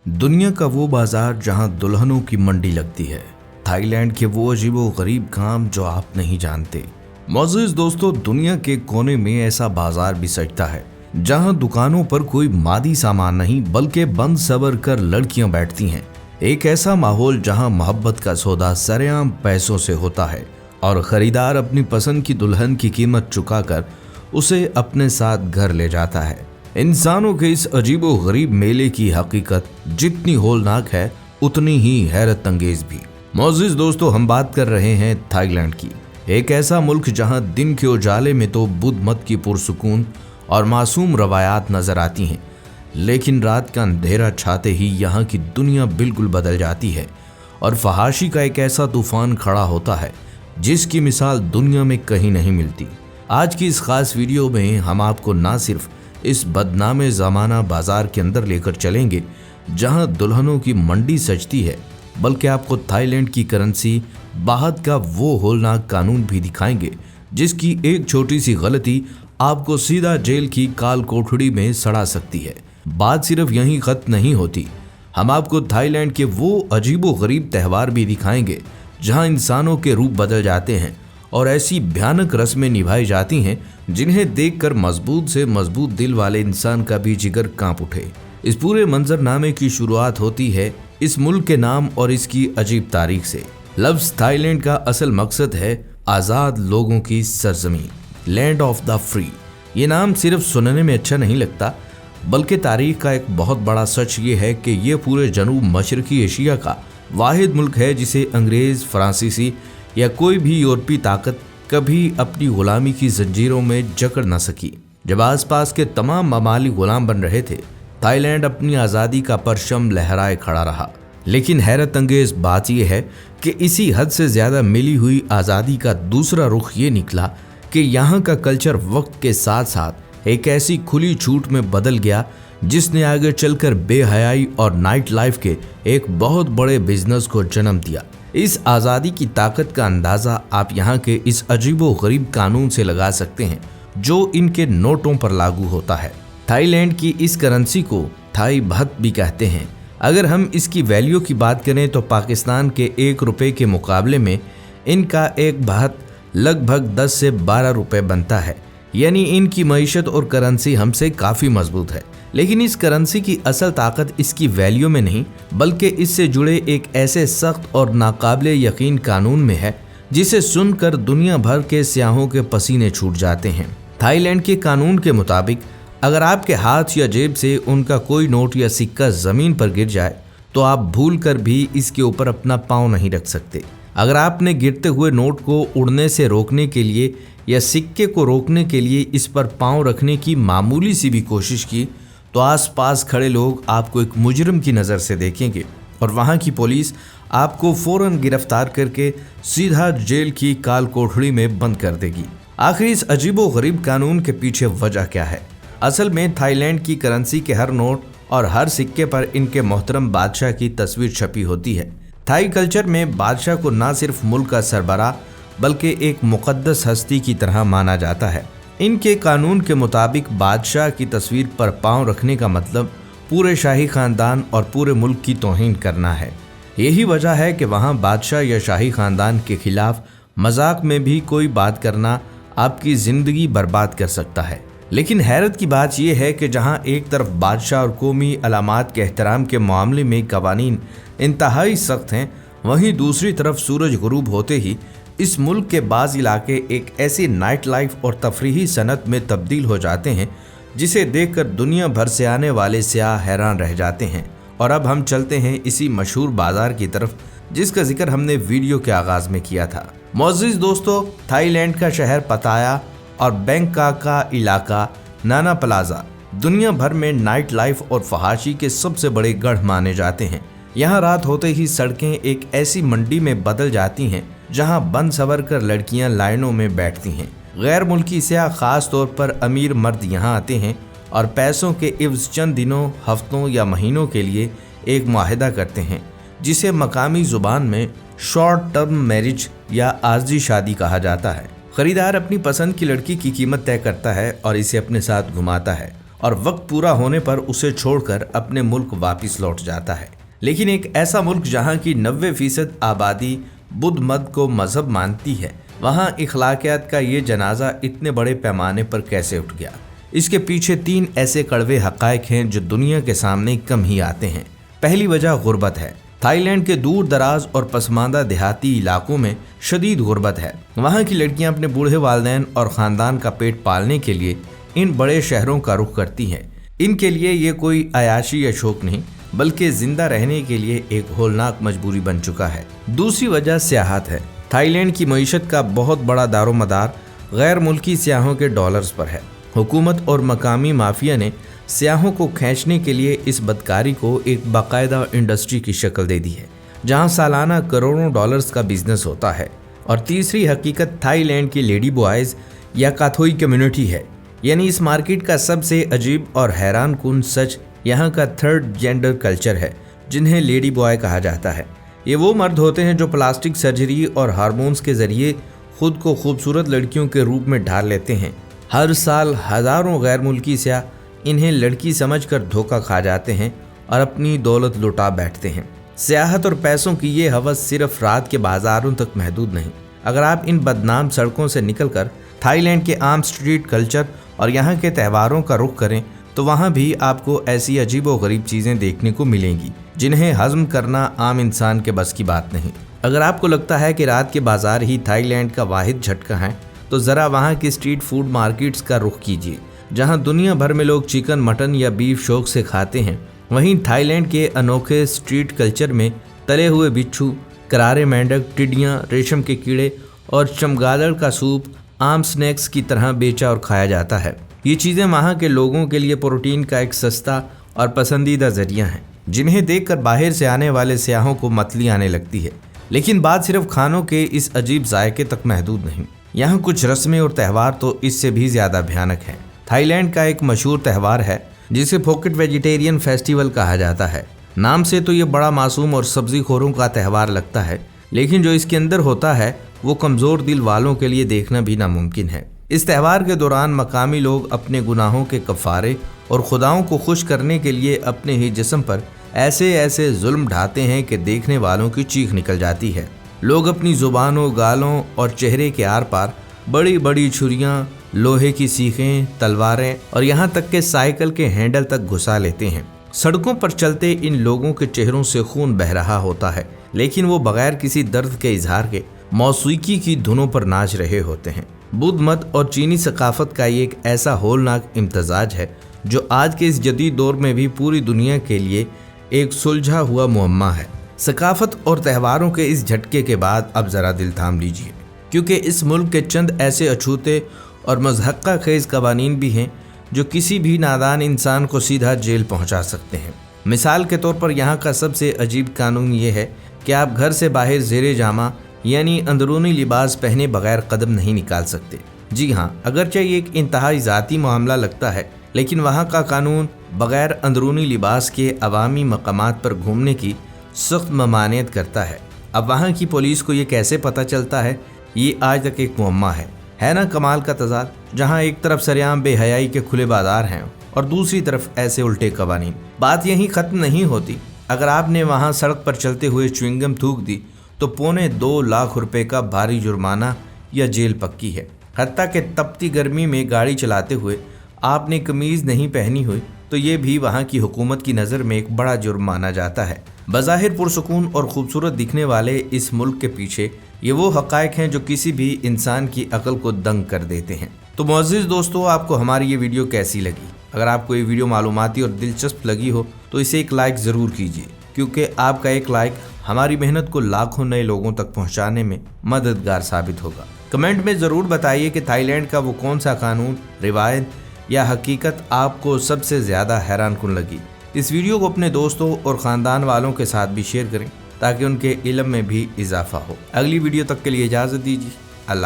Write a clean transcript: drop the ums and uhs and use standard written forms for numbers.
दुनिया का वो बाजार जहां दुल्हनों की मंडी लगती है, थाईलैंड के वो अजीबो गरीब काम जो आप नहीं जानते। मोअज़्ज़िज़ दोस्तों, दुनिया के कोने में ऐसा बाजार भी सजता है जहां दुकानों पर कोई मादी सामान नहीं बल्कि बंद सबर कर लड़कियां बैठती हैं। एक ऐसा माहौल जहां मोहब्बत का सौदा सरेआम पैसों से होता है और खरीदार अपनी पसंद की दुल्हन की कीमत चुकाकर उसे अपने साथ घर ले जाता है। इंसानों के इस अजीबो गरीब मेले की हकीकत जितनी होलनाक है उतनी ही हैरत अंगेज भी। मोअज़्ज़िज़ दोस्तों, हम बात कर रहे हैं थाईलैंड की, एक ऐसा मुल्क जहां दिन के उजाले में तो बुद्ध मत की पुरसुकून और मासूम रवायात नजर आती हैं, लेकिन रात का अंधेरा छाते ही यहाँ की दुनिया बिल्कुल बदल जाती है और फहाशी का एक ऐसा तूफान खड़ा होता है जिसकी मिसाल दुनिया में कहीं नहीं मिलती। आज की इस खास वीडियो में हम आपको ना सिर्फ इस बदनामे ज़माना बाजार के अंदर लेकर चलेंगे जहां दुल्हनों की मंडी सजती है, बल्कि आपको थाईलैंड की करेंसी बाहत का वो होलनाक कानून भी दिखाएंगे जिसकी एक छोटी सी गलती आपको सीधा जेल की काल कोठड़ी में सड़ा सकती है। बात सिर्फ यहीं खत्म नहीं होती, हम आपको थाईलैंड के वो अजीबो गरीब त्यौहार भी दिखाएंगे जहां इंसानों के रूप बदल जाते हैं और ऐसी भयानक रस्में निभाई जाती हैं जिन्हें देखकर मजबूत से मजबूत दिल वाले इंसान का भी जिगर कांप उठे। इस पूरे मंजरनामे की शुरुआत होती है इस मुल्क के नाम और इसकी अजीब तारीख से। लफ्ज थाईलैंड का असल मकसद है आज़ाद लोगों की सरजमीन, लैंड ऑफ द फ्री। ये नाम सिर्फ सुनने में अच्छा नहीं लगता, बल्कि तारीख का एक बहुत बड़ा सच ये है कि ये पूरे जनूब मशरकी एशिया का वाहिद मुल्क है जिसे अंग्रेज़, फ्रांसीसी या कोई भी यूरोपीय ताकत कभी अपनी गुलामी की जंजीरों में जकड़ न सकी। जब आसपास के तमाम ममालिक गुलाम बन रहे थे, थाईलैंड अपनी आज़ादी का परचम लहराए खड़ा रहा। लेकिन हैरत अंगेज बात यह है कि इसी हद से ज़्यादा मिली हुई आज़ादी का दूसरा रुख ये निकला कि यहाँ का कल्चर वक्त के साथ साथ एक ऐसी खुली छूट में बदल गया जिसने आगे चलकर बेहयाई और नाइट लाइफ के एक बहुत बड़े बिजनेस को जन्म दिया। इस आज़ादी की ताकत का अंदाज़ा आप यहाँ के इस अजीबो गरीब कानून से लगा सकते हैं जो इनके नोटों पर लागू होता है। थाईलैंड की इस करेंसी को थाई बाहत भी कहते हैं। अगर हम इसकी वैल्यू की बात करें तो पाकिस्तान के 1 रुपये के मुकाबले में इनका एक बाहत लगभग 10 से 12 रुपये बनता है, यानी इनकी मईशत और करेंसी हमसे काफ़ी मजबूत है। लेकिन इस करेंसी की असल ताकत इसकी वैल्यू में नहीं बल्कि इससे जुड़े एक ऐसे सख्त और नाकाबिले यकीन कानून में है जिसे सुनकर दुनिया भर के सियाहों के पसीने छूट जाते हैं। थाईलैंड के कानून के मुताबिक अगर आपके हाथ या जेब से उनका कोई नोट या सिक्का ज़मीन पर गिर जाए तो आप भूल कर भी इसके ऊपर अपना पाँव नहीं रख सकते। अगर आपने गिरते हुए नोट को उड़ने से रोकने के लिए या सिक्के को रोकने के लिए इस पर पाँव रखने की मामूली सी भी कोशिश की तो आसपास खड़े लोग आपको एक मुजरिम की नज़र से देखेंगे और वहाँ की पुलिस आपको फौरन गिरफ्तार करके सीधा जेल की काल कोठड़ी में बंद कर देगी। आखिर इस अजीबो गरीब कानून के पीछे वजह क्या है? असल में थाईलैंड की करेंसी के हर नोट और हर सिक्के पर इनके मोहतरम बादशाह की तस्वीर छपी होती है। थाई कल्चर में बादशाह को न सिर्फ मुल्क का सरबराह बल्कि एक मुकद्दस हस्ती की तरह माना जाता है। इनके कानून के मुताबिक बादशाह की तस्वीर पर पाँव रखने का मतलब पूरे शाही खानदान और पूरे मुल्क की तौहीन करना है। यही वजह है कि वहाँ बादशाह या शाही खानदान के खिलाफ मजाक में भी कोई बात करना आपकी ज़िंदगी बर्बाद कर सकता है। लेकिन हैरत की बात यह है कि जहाँ एक तरफ बादशाह और कौमी अलामात के एहतराम के मामले में कवानीन इंतहाई सख्त हैं, वहीं दूसरी तरफ सूरज गुरूब होते ही इस मुल्क के बाज़ इलाके एक ऐसी नाइट लाइफ और तफरीही सनत में तब्दील हो जाते हैं जिसे देखकर दुनिया भर से आने वाले सियाह हैरान रह जाते हैं। और अब हम चलते हैं इसी मशहूर बाज़ार की तरफ जिसका जिक्र हमने वीडियो के आगाज़ में किया था। मोअज़्ज़िज़ दोस्तों, थाईलैंड का शहर पताया और बैंकॉक का इलाका नाना प्लाजा दुनिया भर में नाइट लाइफ और फहाशी के सबसे बड़े गढ़ माने जाते हैं। यहाँ रात होते ही सड़कें एक ऐसी मंडी में बदल जाती हैं जहाँ बंद सवर कर लड़कियाँ लाइनों में बैठती हैं। गैर मुल्की सियाह खास तौर पर अमीर मर्द यहाँ आते हैं और पैसों के इवज़ चंद दिनों, हफ्तों या महीनों के लिए एक मुआहदा करते हैं जिसे मकामी ज़ुबान में शॉर्ट टर्म मैरिज या आर्जी शादी कहा जाता है। खरीदार अपनी पसंद की लड़की की कीमत तय करता है और इसे अपने साथ घुमाता है और वक्त पूरा होने पर उसे छोड़कर अपने मुल्क वापस लौट जाता है। लेकिन एक ऐसा मुल्क जहां की 90% आबादी बुद्ध मत को मजहब मानती है, वहां इखलाकियात का ये जनाजा इतने बड़े पैमाने पर कैसे उठ गया? इसके पीछे 3 ऐसे कड़वे हक़ाइक़ हैं जो दुनिया के सामने कम ही आते हैं। पहली वजह गुर्बत है। थाईलैंड के दूर दराज और पसमानदा देहाती इलाकों में शदीद गुर्बत है। वहाँ की लड़कियाँ अपने बूढ़े वालिदैन और ख़ानदान का पेट पालने के लिए इन बड़े शहरों का रुख करती हैं। इनके लिए ये कोई अयाशी या शौक नहीं, बल्कि जिंदा रहने के लिए एक होलनाक मजबूरी बन चुका है। दूसरी वजह सियाहत है। थाईलैंड की मईशत का बहुत बड़ा दारोमदार गैर मुल्की सियाहों के डॉलर्स पर है। हुकूमत और मकामी माफिया ने सियाहों को खींचने के लिए इस बदकारी को एक बाकायदा इंडस्ट्री की शक्ल दे दी है, जहां सालाना करोड़ों डॉलर्स का बिजनेस होता है। और तीसरी हकीकत थाईलैंड की लेडी बॉयज़ या काथोई कम्युनिटी है। यानी इस मार्केट का सबसे अजीब और हैरान कुन सच यहाँ का थर्ड जेंडर कल्चर है, जिन्हें लेडी बॉय कहा जाता है। ये वो मर्द होते हैं जो प्लास्टिक सर्जरी और हार्मोन्स के जरिए खुद को खूबसूरत लड़कियों के रूप में ढाल लेते हैं। हर साल हज़ारों गैर मुल्की सियाह इन्हें लड़की समझकर धोखा खा जाते हैं और अपनी दौलत लुटा बैठते हैं। सियाहत और पैसों की ये हवस सिर्फ रात के बाजारों तक महदूद नहीं। अगर आप इन बदनाम सड़कों से निकलकर थाईलैंड के आम स्ट्रीट कल्चर और यहाँ के त्योहारों का रुख करें तो वहाँ भी आपको ऐसी अजीब व गरीब चीज़ें देखने को मिलेंगी जिन्हें हज़म करना आम इंसान के बस की बात नहीं। अगर आपको लगता है कि रात के बाजार ही थाईलैंड का वाहिद झटका है, तो ज़रा वहाँ की स्ट्रीट फूड मार्केट्स का रुख कीजिए, जहाँ दुनिया भर में लोग चिकन, मटन या बीफ शौक से खाते हैं। वहीं थाईलैंड के अनोखे स्ट्रीट कल्चर में तले हुए बिच्छू, करारे मेंढक, टिड्डियाँ, रेशम के कीड़े और चमगादड़ का सूप आम स्नैक्स की तरह बेचा और खाया जाता है। ये चीज़ें वहाँ के लोगों के लिए प्रोटीन का एक सस्ता और पसंदीदा जरिया हैं, जिन्हें देखकर बाहर से आने वाले सियाहों को मतली आने लगती है। लेकिन बात सिर्फ खानों के इस अजीब जायके तक महदूद नहीं। यहाँ कुछ रस्में और त्यौहार तो इससे भी ज़्यादा भयानक हैं। थाईलैंड का एक मशहूर त्यौहार है जिसे फोकेट वेजिटेरियन फेस्टिवल कहा जाता है। नाम से तो ये बड़ा मासूम और सब्जी खोरों का त्यौहार लगता है, लेकिन जो इसके अंदर होता है वो कमज़ोर दिल वालों के लिए देखना भी नामुमकिन है। इस त्यौहार के दौरान मकामी लोग अपने गुनाहों के कफ़ारे और खुदाओं को खुश करने के लिए अपने ही जिस्म पर ऐसे ऐसे जुल्म ढाते हैं कि देखने वालों की चीख निकल जाती है। लोग अपनी ज़ुबानों, गालों और चेहरे के आर पार बड़ी बड़ी छुरियाँ, लोहे की सीखें, तलवारें और यहाँ तक के साइकिल के हैंडल तक घुसा लेते हैं। सड़कों पर चलते इन लोगों के चेहरों से खून बह रहा होता है, लेकिन वो बगैर किसी दर्द के इजहार के मौसीकी की धुनों पर नाच रहे होते हैं। बुद्ध मत और चीनी सकाफत का ये एक ऐसा होलनाक इम्तजाज है जो आज के इस जदीद दौर में भी पूरी दुनिया के लिए एक सुलझा हुआ मुअम्मा है। सकाफत और त्योहारों के इस झटके के बाद अब ज़रा दिल थाम लीजिए, क्योंकि इस मुल्क के चंद ऐसे अछूते और मज़हक़ा खेज़ कवानीन भी हैं जो किसी भी नादान इंसान को सीधा जेल पहुंचा सकते हैं। मिसाल के तौर पर यहाँ का सबसे अजीब कानून ये है कि आप घर से बाहर ज़ेरे जामा यानी अंदरूनी लिबास पहने बगैर कदम नहीं निकाल सकते। जी हाँ, अगरचे ये एक इंतहाई ज़ाती मामला लगता है, लेकिन वहाँ का कानून बगैर अंदरूनी लिबास के अवामी मकामात पर घूमने की सख्त ममानियत करता है। अब वहाँ की पुलिस को ये कैसे पता चलता है, ये आज तक एक मुअम्मा है ना कमाल का तज़ाद, जहाँ एक तरफ सरेआम बेहयाई के खुले बाजार हैं और दूसरी तरफ ऐसे उल्टे कवानीन। बात यहीं ख़त्म नहीं होती। अगर आपने वहाँ सड़क पर चलते हुए च्युइंगम थूक दी तो 2.25 लाख रुपए का भारी जुर्माना या जेल पक्की है। हत्ता कि तपती गर्मी में गाड़ी चलाते हुए आपने कमीज़ नहीं पहनी हुई तो ये भी वहाँ की हुकूमत की नज़र में एक बड़ा जुर्म माना जाता है। बज़ाहिर पुरसुकून और खूबसूरत दिखने वाले इस मुल्क के पीछे ये वो हक़ाइक़ हैं जो किसी भी इंसान की अक्ल को दंग कर देते हैं। तो मुअज़्ज़िज़ दोस्तों, आपको हमारी ये वीडियो कैसी लगी? अगर आपको ये वीडियो मालूमाती और दिलचस्प लगी हो तो इसे एक लाइक ज़रूर कीजिए, क्योंकि आपका एक लाइक हमारी मेहनत को लाखों नए लोगों तक पहुंचाने में मददगार साबित होगा। कमेंट में ज़रूर बताइए कि थाईलैंड का वो कौन सा कानून, रिवायत या हकीकत आपको सबसे ज़्यादा हैरान कुन लगी। इस वीडियो को अपने दोस्तों और ख़ानदान वालों के साथ भी शेयर करें ताकि उनके इल्म में भी इजाफा हो। अगली वीडियो तक के लिए इजाज़त दीजिए।